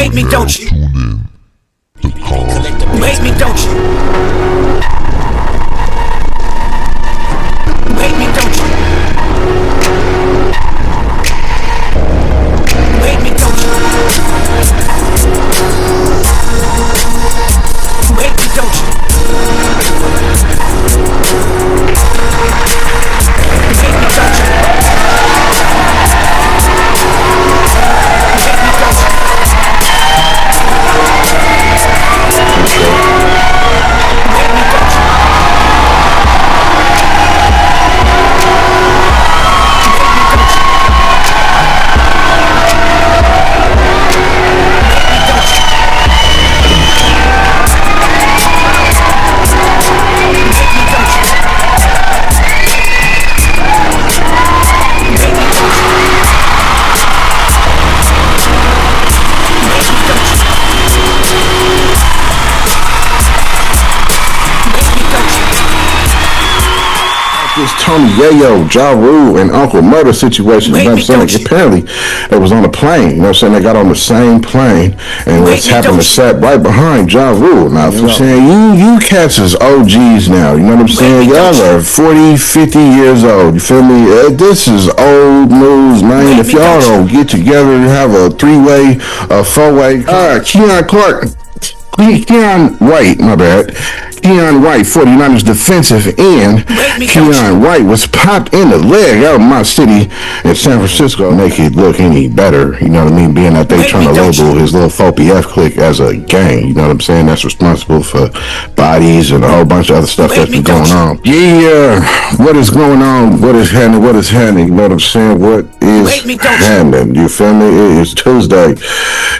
hate me, don't you? Tune in to Kons. You hate me, don't you? You hate me, don't you? You hate me, don't you? You hate me, don't you? This Tony, Yayo, JaRule, and Uncle Murda situation, you know what I'm saying? Like, apparently, it was on a plane, you know what I'm saying? They got on the same plane, and what's happened to sat right behind JaRule. Now, I'm saying, you cats is OGs now, you know what I'm saying? Y'all are 40, 50 years old, you feel me? This is old news, man. If y'all don't get together and have a three-way, four-way, Keion White, my bad. Keion White, 49ers defensive end. Keion White was popped in the leg out of my city in San Francisco. Make it look any better, you know what I mean? Being that they trying to label his little 4PF clique as a gang, you know what I'm saying? That's responsible for bodies and a whole bunch of other stuff that's been going on. Yeah, what is going on? What is happening? What is happening? You know what I'm saying? What is happening? You feel me? It is Tuesday.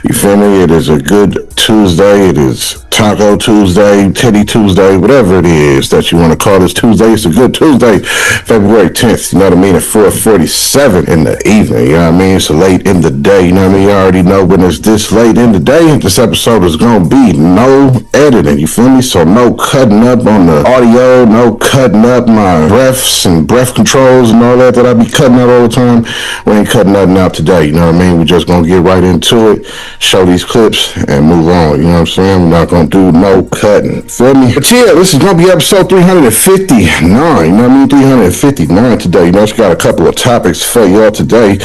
You feel me? It is a good Tuesday. It is Taco Tuesday, Teddy Tuesday, whatever it is that you want to call this Tuesday. It's a good Tuesday, February 10th, you know what I mean, at 4:47 in the evening, you know what I mean? It's late in the day, you know what I mean? You already know when it's this late in the day, this episode is going to be no editing, you feel me? So no cutting up on the audio, no cutting up my breaths and breath controls and all that I be cutting out all the time. We ain't cutting nothing out today, you know what I mean? We're just going to get right into it, show these clips, and move on, you know what I'm saying? We're not going to do no cutting, feel me? But yeah, this is going to be episode 359, you know what I mean? 359 today, you know, it's got a couple of topics for y'all today,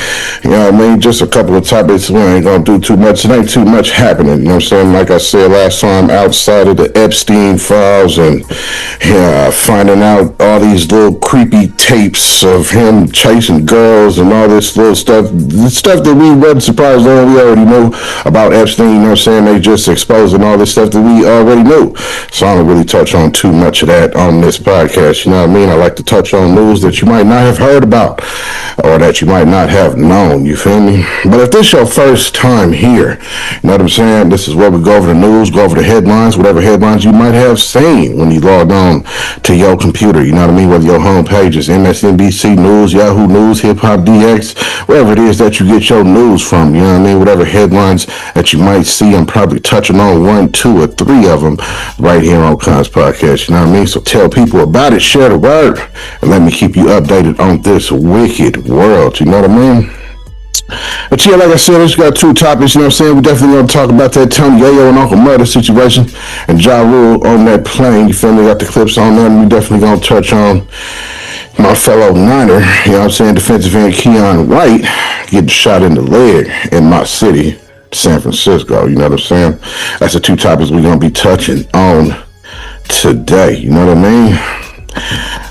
you know what I mean? Just a couple of topics, we ain't going to do too much, it ain't too much happening, you know what I'm saying? Like I said last time, outside of the Epstein files and finding out all these little creepy tapes of him chasing girls and all this little stuff, the stuff that we wasn't surprised on, we already knew about Epstein, you know what I'm saying? They just exposing all this stuff that we already knew. So I don't really touch on too much of that on this podcast, you know what I mean? I like to touch on news that you might not have heard about or that you might not have known, you feel me? But if this is your first time here, you know what I'm saying? This is where we go over the news, go over the headlines, whatever headlines you might have seen when you logged on to your computer, you know what I mean? Whether your homepage is MSNBC News, Yahoo News, Hip Hop DX, wherever it is that you get your news from, you know what I mean? Whatever headlines that you might see, I'm probably touching on 1, 2, or 3 of them right here on Kons Podcast, you know what I mean? So tell people about it, share the word, and let me keep you updated on this wicked world, you know what I mean? But yeah, like I said, we just got 2 topics, you know what I'm saying? We definitely going to talk about that Tony, Yayo, and Uncle Murda situation, and JaRule on that plane, you feel me? Got the clips on there, and we definitely going to touch on my fellow Niner, you know what I'm saying, defensive end Keion White getting shot in the leg in my city, San Francisco, you know what I'm saying? That's the 2 topics we're going to be touching on today, you know what I mean?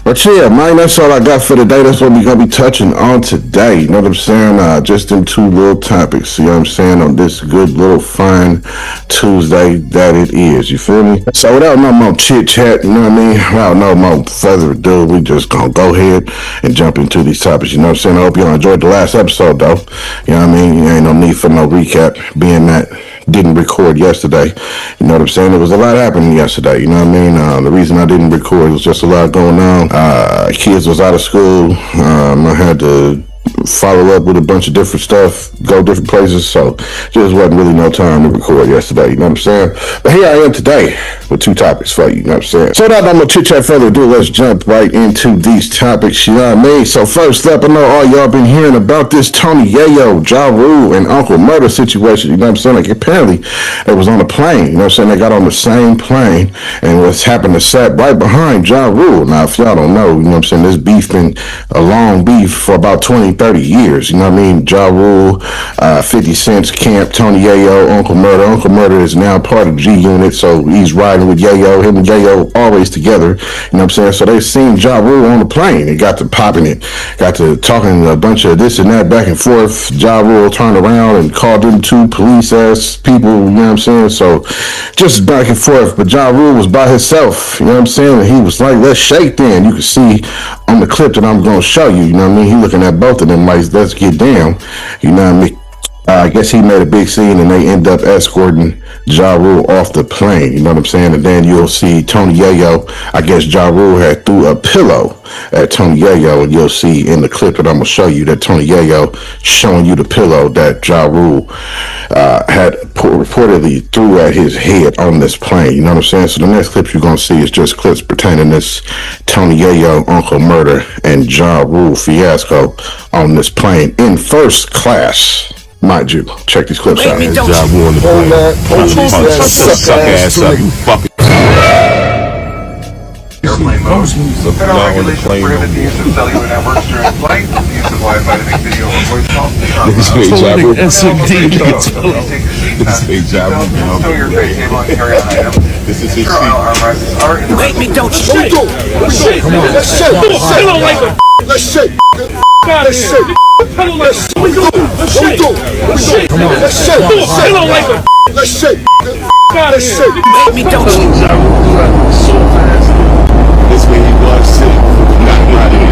But yeah, man, that's all I got for today. That's what we're going to be touching on today, you know what I'm saying? Just them 2 little topics, you know what I'm saying, on this good little fine Tuesday that it is, you feel me? So without no more chit chat, you know what I mean, without no more further ado, we just going to go ahead and jump into these topics, you know what I'm saying? I hope y'all enjoyed the last episode though, you know what I mean? Ain't no need for no recap, being that didn't record yesterday, you know what I'm saying? There was a lot happening yesterday, you know what I mean? The reason I didn't record was just a lot going on. Kids was out of school. I had to follow up with a bunch of different stuff, go different places. So just wasn't really no time to record yesterday. You know what I'm saying? But here I am today with 2 topics for you. You know what I'm saying? So now I'm gonna chit chat further ado. Let's jump right into these topics. You know what I mean? So first up, I know all y'all been hearing about this Tony Yayo, JaRule, and Uncle Murda situation. You know what I'm saying? Like apparently it was on a plane. You know what I'm saying? They got on the same plane and what's happened to sat right behind JaRule. Now if y'all don't know, you know what I'm saying, this beef been a long beef for about 20, 30 years. You know what I mean? JaRule, 50 Cent's camp, Tony Yayo, Uncle Murda. Uncle Murda is now part of G Unit, so he's riding with Yayo. Him and Yayo always together. You know what I'm saying? So they seen JaRule on the plane. They got to popping it, got to talking a bunch of this and that back and forth. JaRule turned around and called them 2 police ass people. You know what I'm saying? So just back and forth. But JaRule was by himself. You know what I'm saying? And he was like, let's shake then. You can see on the clip that I'm going to show you. You know what I mean? He looking at both of them like, let's get down. You know what I mean? I guess he made a big scene and they end up escorting JaRule off the plane. You know what I'm saying? And then you'll see Tony Yayo. I guess JaRule had threw a pillow at Tony Yayo, and you'll see in the clip that I'm going to show you that Tony Yayo showing you the pillow that JaRule had reportedly threw at his head on this plane. You know what I'm saying? So the next clip you're going to see is just clips pertaining to this Tony Yayo, Uncle Murda, and JaRule fiasco on this plane in first class. Mind you, check these clips out. JaRule on the plane. Suck ass up, you fucking. Airplane mode. Federal regulations prohibit the use of cellular networks during flight. The use of Wi-Fi to make video or voice calls is not allowed. Stow your face table and carry on item. This is his Sure, armrests are in the Wait me, don't you? Let's shake. Let's shake. Let's shake. Let's shake. Let's shake. Let's shake. Wait me, don't you? This way he was too. Got him out of here.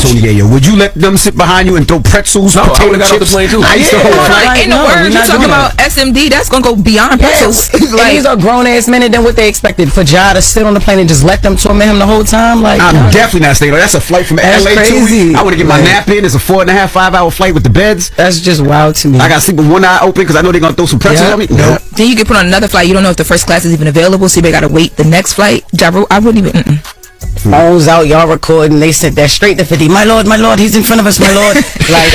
Tony Yayo, would you let them sit behind you and throw pretzels, potato chips? On the plane too. Ice the whole flight? In the words you talking about SMD, that's gonna go beyond pretzels. Like, these are grown ass men, and then what they expected for Ja to sit on the plane and just let them torment him the whole time. Like I'm definitely not staying. That's a flight from That's LA crazy. to. I want to get my nap in. It's a 4.5, 5 hour flight with the beds. That's just wild to me. I got to sleep with one eye open because I know they're gonna throw some pretzels Yeah. on me. No. Then you get put on another flight. You don't know if the first class is even available, so you gotta wait the next flight. JaRule, I wouldn't even. Phones out, y'all recording. They sent that straight to 50. My lord, he's in front of us, my lord. Like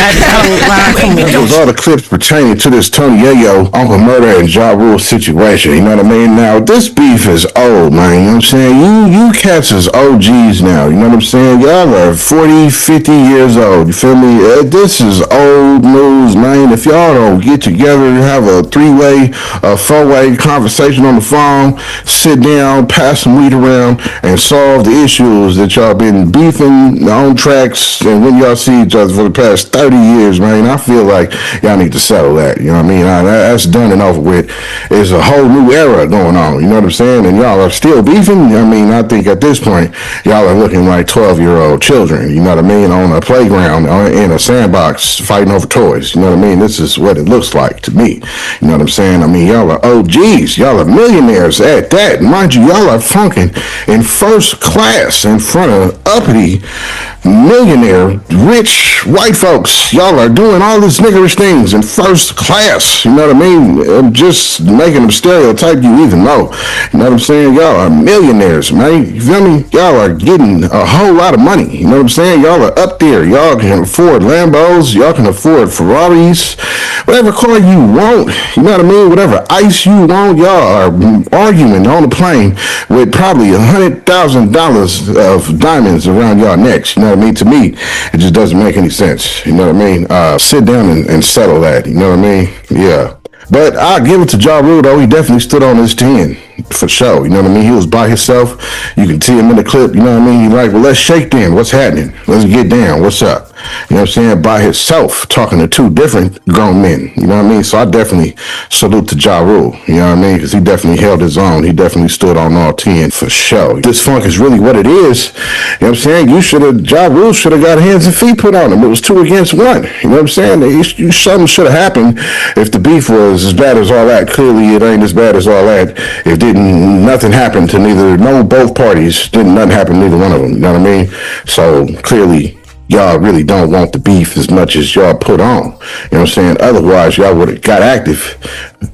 Those are the clips pertaining to this Tony Yayo, Uncle Murda, and JaRule situation. You know what I mean? Now, this beef is old, man. You know what I'm saying? You cats is OGs now. You know what I'm saying? Y'all are 40, 50 years old. You feel me? This is old news, man. If y'all don't get together and have a 3-way, 4-way conversation on the phone, sit down, pass some weed around, and solve the issues that y'all been beefing on tracks, and when y'all see each other for the past 30 years, man, I feel like y'all need to settle that. You know what I mean? That's done and over with. It's a whole new era going on. You know what I'm saying? And y'all are still beefing. I mean, I think at this point, y'all are looking like 12-year-old children. You know what I mean? On a playground, in a sandbox, fighting over toys. You know what I mean? This is what it looks like to me. You know what I'm saying? I mean, y'all are OGs. Y'all are millionaires at that. Mind you, y'all are funking in first class in front of uppity, millionaire, rich white folks. Y'all are doing all these niggerish things in first class. You know what I mean? I'm just making them stereotype you even more. You know what I'm saying? Y'all are millionaires, man. You feel me? Y'all are getting a whole lot of money. You know what I'm saying? Y'all are up there. Y'all can afford Lambos. Y'all can afford Ferraris. Whatever car you want. You know what I mean? Whatever ice you want. Y'all are arguing on the plane with probably $100,000 of diamonds around y'all necks. You know what I mean? To me, it just doesn't make any sense. You know what I mean? Sit down and settle that. You know what I mean? Yeah. But I'll give it to JaRule, though. He definitely stood on his 10 for sure. You know what I mean? He was by himself. You can see him in the clip. You know what I mean? He's like, well, let's shake then. What's happening? Let's get down. What's up? You know what I'm saying? By himself, talking to 2 different grown men. You know what I mean? So I definitely salute to JaRule. You know what I mean? Because he definitely held his own. He definitely stood on all 10 for sure. This funk is really what it is. You know what I'm saying? JaRule should have got hands and feet put on him. It was 2 against 1. You know what I'm saying? Something should have happened if the beef was as bad as all that. Clearly, it ain't as bad as all that. If nothing happened to both parties. Nothing happen to neither one of them. You know what I mean? So clearly, y'all really don't want the beef as much as y'all put on. You know what I'm saying? Otherwise, y'all would have got active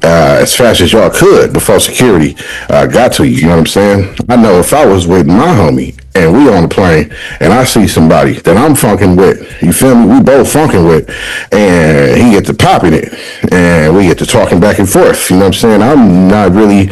as fast as y'all could before security got to you. You know what I'm saying? I know if I was with my homie and we on the plane and I see somebody that I'm funking with, you feel me? We both funking with, and he get to popping it and we get to talking back and forth. You know what I'm saying? I'm not really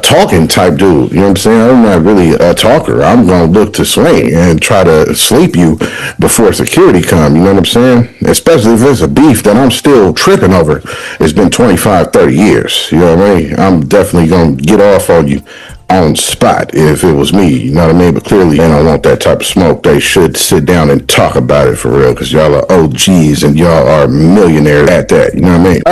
talking type dude. You know what I'm saying? I'm not really a talker. I'm going to look to swing and try to sleep you before security come. You know what I'm saying? Especially if it's a beef that I'm still tripping over. It's been 25, 30 years. You know what I mean? I'm definitely going to get off on you on spot if it was me, you know what I mean? But clearly they don't want that type of smoke. They should sit down and talk about it for real, because y'all are OGs and y'all are millionaires at that, you know what I mean?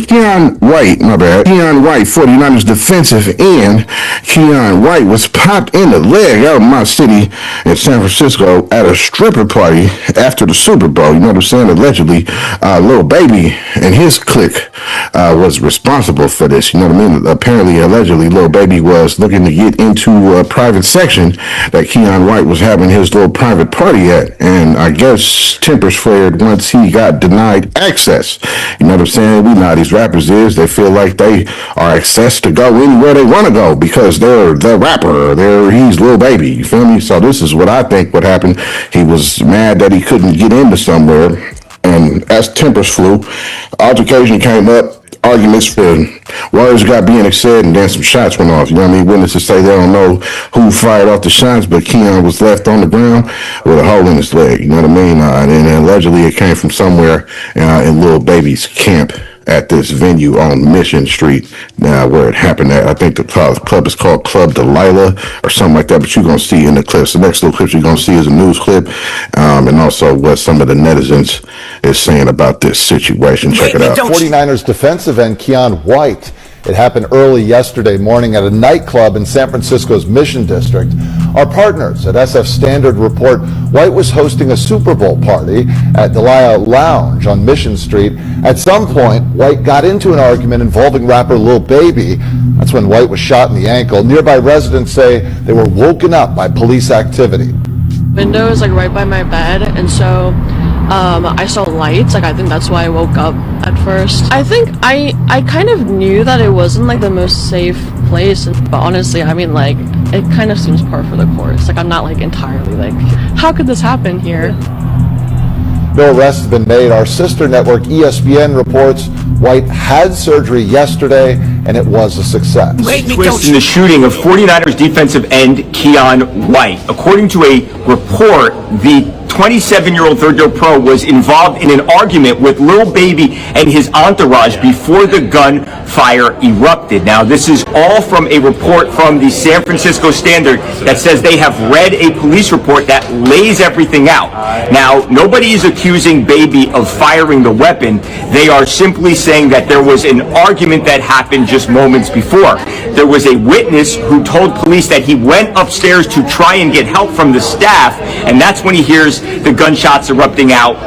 Keion White, 49ers defensive end. Keion White was popped in the leg out of my city in San Francisco at a stripper party after the Super Bowl, you know what I'm saying? Allegedly, Lil Baby and his clique was responsible for this, you know what I mean? Apparently, allegedly, Lil Baby was looking to get into a private section that Keion White was having his little private party at, and I guess tempers flared once he got denied access. You know what I'm saying? We know how these rappers is. They feel like they are accessed to go anywhere they want to go because they're the rapper. He's Lil Baby. You feel me? So this is what I think what happened. He was mad that he couldn't get into somewhere, and as tempers flew, altercation came up. Arguments for words got being said, and then some shots went off. You know what I mean? Witnesses say they don't know who fired off the shots, but Keion was left on the ground with a hole in his leg. You know what I mean? And allegedly it came from somewhere in Lil Baby's camp at this venue on Mission Street, where it happened at. I think the club is called Club Delilah or something like that, but you're going to see in the clips. The next little clip you're going to see is a news clip, and also what some of the netizens is saying about this situation. Check it out. 49ers defensive end Keion White. It happened early yesterday morning at a nightclub in San Francisco's Mission District. Our partners at SF Standard report White was hosting a Super Bowl party at Delilah Lounge on Mission Street. At some point, White got into an argument involving rapper Lil Baby. That's when White was shot in the ankle. Nearby residents say they were woken up by police activity. Window is like right by my bed, and so I saw lights. I think that's why I woke up at first. I think I kind of knew that it wasn't like the most safe place, but honestly, I mean, like, it kind of seems par for the course. Like, I'm not like entirely like, how could this happen here? No arrests have been made. Our sister network ESPN reports White had surgery yesterday and it was a success. Twist in the shooting of 49ers defensive end Keion White. According to a report, the 27-year-old third-year pro was involved in an argument with Lil Baby and his entourage before the gunfire erupted. Now, this is all from a report from the San Francisco Standard that says they have read a police report that lays everything out. Now, nobody is accusing Baby of firing the weapon. They are simply saying that there was an argument that happened just moments before. There was a witness who told police that he went upstairs to try and get help from the staff, and that's when he hears the gunshots erupting out.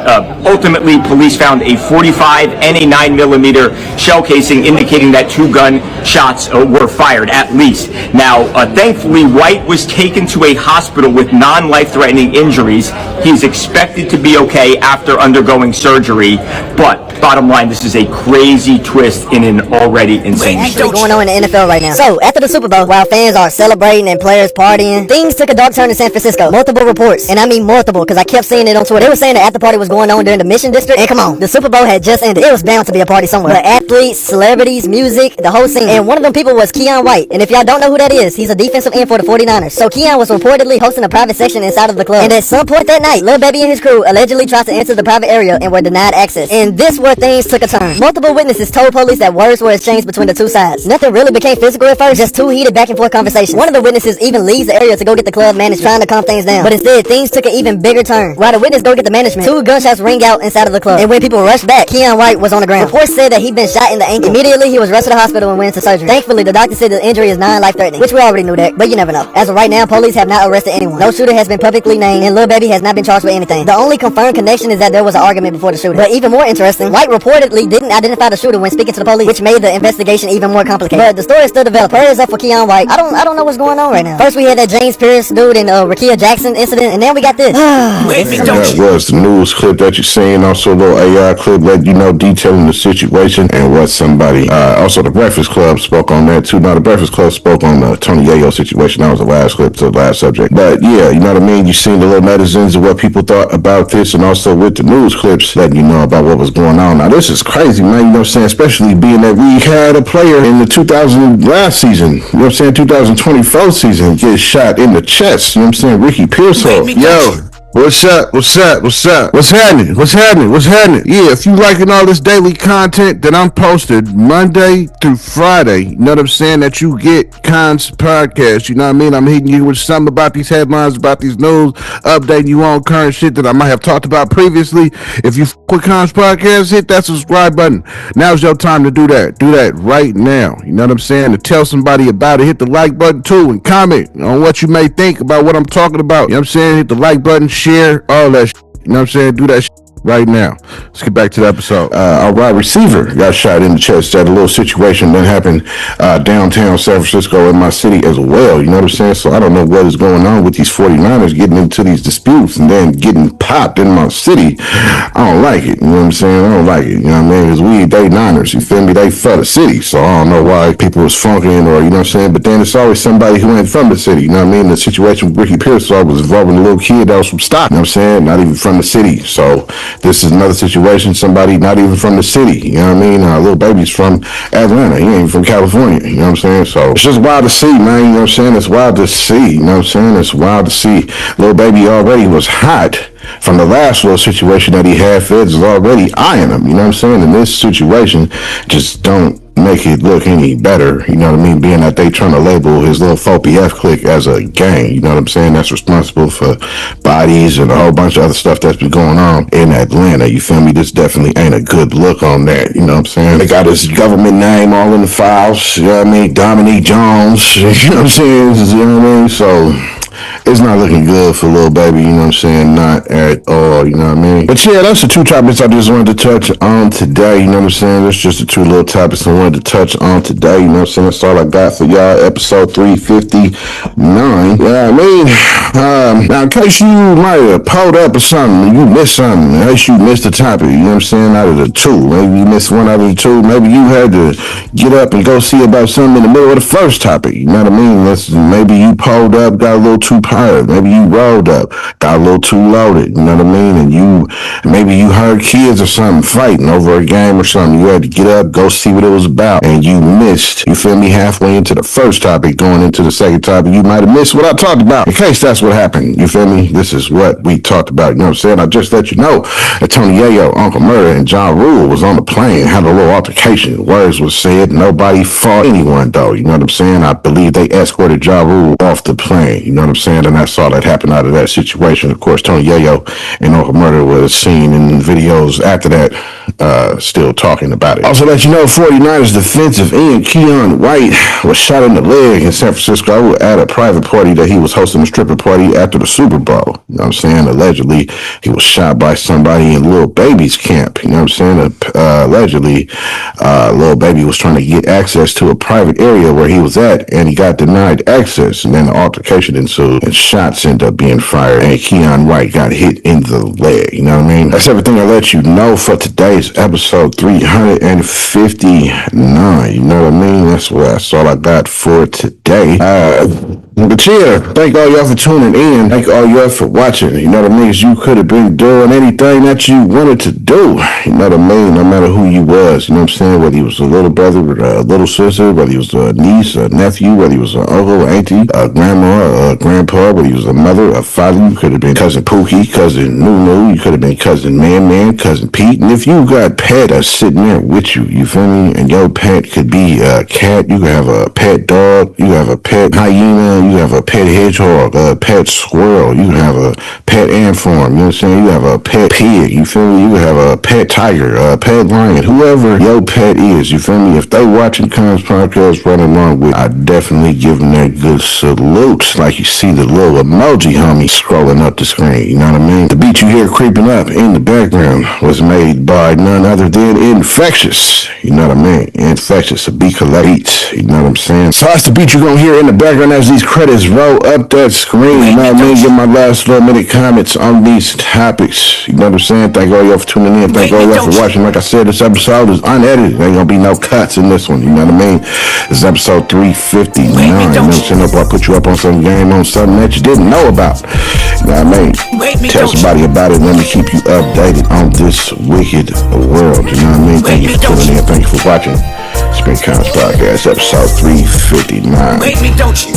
Ultimately, police found a .45 and a 9mm shell casing, indicating that 2 gunshots were fired, at least. Now, thankfully, White was taken to a hospital with non-life-threatening injuries. He's expected to be okay after undergoing surgery, but bottom line, this is a crazy twist in an already insane show. What's going on in the NFL right now? So, after the Super Bowl, while fans are celebrating and players partying, things took a dark turn in San Francisco. Multiple reports, and I mean multiple, because I kept seeing it on Twitter. They were saying the after party was going on during the Mission District, and come on, the Super Bowl had just ended. It was bound to be a party somewhere. But athletes, celebrities, music, the whole scene. And one of them people was Keion White. And if y'all don't know who that is, he's a defensive end for the 49ers. So Keion was reportedly hosting a private section inside of the club. And at some point that night, Lil Baby and his crew allegedly tried to enter the private area and were denied access. And this where things took a turn. Multiple witnesses told police that words were exchanged between the two sides. Nothing really became physical at first, just 2 heated back and forth conversations. One of the witnesses even leaves the area to go get the club man is trying to calm things down. But instead, things took an even bigger turn confirmed. While the witness go get the management, 2 gunshots ring out inside of the club. And when people rushed back, Keion White was on the ground. Reports said that he'd been shot in the ankle. Immediately, he was rushed to the hospital and went into surgery. Thankfully, the doctor said the injury is non-life-threatening, which we already knew that, but you never know. As of right now, police have not arrested anyone. No shooter has been publicly named, and Lil Baby has not been charged with anything. The only confirmed connection is that there was an argument before the shooting. But even more interesting, White reportedly didn't identify the shooter when speaking to the police, which made the investigation even more complicated. But the story is still developing. Prayers up for Keion White. I don't know what's going on right now. First we had that James Pierce dude and Rakia Jackson incident, and then we got this. That was the news clip that you're seeing. Also a little AI clip letting you know, detailing the situation and what somebody, also the Breakfast Club spoke on that too. Now the Breakfast Club spoke on the Tony Yayo situation. That was the last clip to the last subject. But yeah, you know what I mean? You seen the little netizens and what people thought about this, and also with the news clips letting you know about what was going on. Now this is crazy, man. You know what I'm saying? Especially being that we had a player in the 2000 last season, you know what I'm saying, 2024 season get shot in the chest. You know what I'm saying? Ricky Pearsall. Yo. What's up? What's happening? Yeah, if you liking all this daily content that I'm posted Monday through Friday, you know what I'm saying, that you get Kons podcast, you know what I mean? I'm hitting you with something about these headlines, about these news, updating you on current shit that I might have talked about previously. If you with Kons podcast, hit that subscribe button. Now's your time to do that. Do that right now. You know what I'm saying? To tell somebody about it, hit the like button too and comment on what you may think about what I'm talking about. You know what I'm saying? Hit the like button, share, all that shit. You know what I'm saying? Do that shit right now. Let's get back to the episode. Our wide receiver got shot in the chest at a little situation that happened downtown San Francisco in my city as well. You know what I'm saying? So I don't know what is going on with these 49ers getting into these disputes and then getting popped in my city. I don't like it. You know what I'm saying? I don't like it. You know what I mean? Because they Niners. You feel me? They for the city. So I don't know why people was funking or, you know what I'm saying? But then it's always somebody who ain't from the city. You know what I mean? The situation with Ricky Pearsall was involving a little kid that was from Stockton. You know what I'm saying? Not even from the city. So this is another situation, somebody not even from the city, you know what I mean? Little Baby's from Atlanta, he ain't from California, you know what I'm saying? So it's just wild to see, man, you know what I'm saying? It's wild to see, you know what I'm saying? It's wild to see. Little Baby already was hot from the last little situation that he had. Feds is already eyeing him, you know what I'm saying? And this situation just don't make it look any better, you know what I mean? Being that they trying to label his little 4PF clique as a gang, you know what I'm saying? That's responsible for bodies and a whole bunch of other stuff that's been going on in Atlanta, you feel me? This definitely ain't a good look on that, you know what I'm saying? They got his government name all in the files, you know what I mean? Dominique Jones, you know what I'm saying? You know what I mean? So it's not looking good for Lil Baby, you know what I'm saying? Not at all, you know what I mean? But yeah, that's the 2 topics I just wanted to touch on today, you know what I'm saying? That's just the 2 little topics I wanted to touch on today, you know what I'm saying? That's all I got for y'all, episode 359. Yeah, I mean, now in case you might have pulled up or something, you missed something, in case you missed the topic, you know what I'm saying? Out of the 2, maybe you missed one out of the 2, maybe you had to get up and go see about something in the middle of the first topic, you know what I mean? Maybe you pulled up, got a little too tired, maybe you rolled up, got a little too loaded, you know what I mean? And maybe you heard kids or something fighting over a game or something. You had to get up, go see what it was about, and you missed, you feel me, halfway into the first topic, going into the second topic, you might have missed what I talked about. In case that's what happened, you feel me? This is what we talked about, you know what I'm saying? I just let you know that Tony Yayo, Uncle Murda, and JaRule was on the plane, had a little altercation. Words was said, nobody fought anyone though, you know what I'm saying? I believe they escorted JaRule off the plane, you know what I'm saying? And that's all that happened out of that situation. Of course, Tony Yayo and Uncle Murda was seen in videos after that, still talking about it. Also let you know, 49ers defensive end Keion White was shot in the leg in San Francisco at a private party that he was hosting, a stripper party after the Super Bowl. You know what I'm saying? Allegedly, he was shot by somebody in Lil Baby's camp. You know what I'm saying? Allegedly, Lil Baby was trying to get access to a private area where he was at, and he got denied access, and then the altercation ensued, and shots ended up being fired, and Keion White got hit in the leg. You know what I mean? That's everything I let you know for today's episode 359. You know what I mean? That's all I got for today. But yeah, thank all y'all for tuning in. Thank all y'all for watching. You know what I mean? You could have been doing anything that you wanted to do. You know what I mean? No matter who you was. You know what I'm saying? Whether he was a little brother or a little sister, whether he was a niece, a nephew, whether he was an uncle, auntie, a grandma, a grandpa, whether he was a mother, a father, you could have been cousin Pookie, cousin Nunu, you could have been cousin Man, cousin Pete. And if you got pet that's sitting there with you, you feel me? And your pet could be a cat, you could have a pet dog, you have a pet hyena, saying? You have a pet hedgehog, a pet squirrel, you have a pet ant farm, you know what I'm saying? You have a pet pig, you feel me? You have a pet tiger, a pet lion, whoever your pet is, you feel me? If they watching Kons podcast running along with, I definitely give them that good salute. Like you see the little emoji homie scrolling up the screen, you know what I mean? The beat you hear creeping up in the background was made by none other than Infectious, you know what I mean? Infectious, a beat collect, you know what I'm saying? So that's the beat you're gonna hear in the background as these credits roll up that screen, you know what I mean? Give my last little minute comments on these topics, you know what I'm saying? Thank all y'all for tuning in, thank all y'all for watching. Like I said, this episode is unedited, there ain't gonna be no cuts in this one, you know what I mean? This is episode 359, you know what I'm saying? I put you up on some game, on something that you didn't know about, you know what I mean? Tell somebody about it, let me keep you updated on this wicked world, you know what I mean? Thank you for tuning in, thank you for watching. It's been Kons Podcast, episode 359. Wait me, don't you?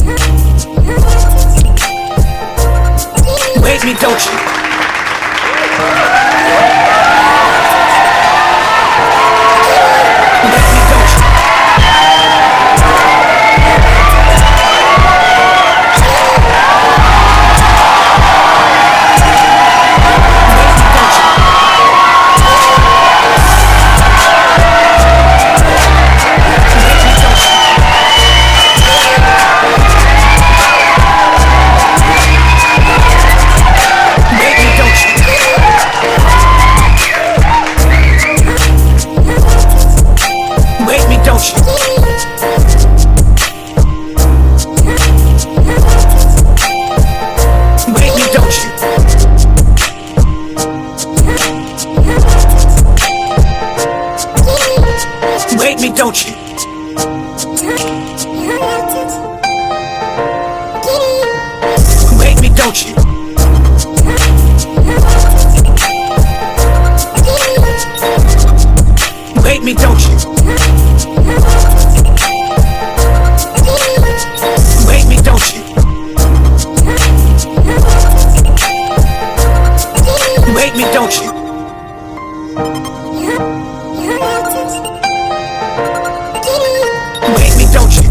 Wait me, don't you? Don't you? Wait me, don't you? Wait me, don't you? Wait me, don't you? Wait me, don't you? Wait me, don't you? Wait me, don't you?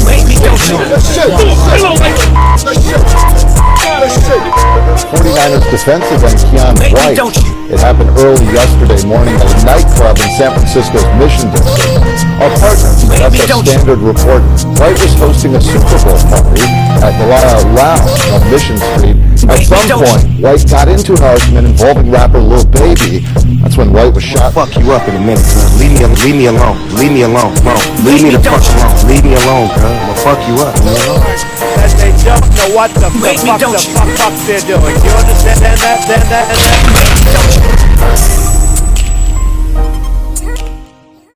Wait me, don't you? 49ers defensive end Keion White. It happened early yesterday morning at a nightclub in San Francisco's Mission District. Our partner, that's a standard report. White was hosting a Super Bowl party at the Lounge on Mission Street. At some point, White got into an argument involving rapper Lil Baby. That's when White was shot. Fuck you up in a minute, cuz. Leave me alone. Leave me alone, bro. Leave me the fuck alone. Leave me alone, cuz. I'ma fuck you up. Leave me alone. That they don't know what the fuck they're doing. You understand that?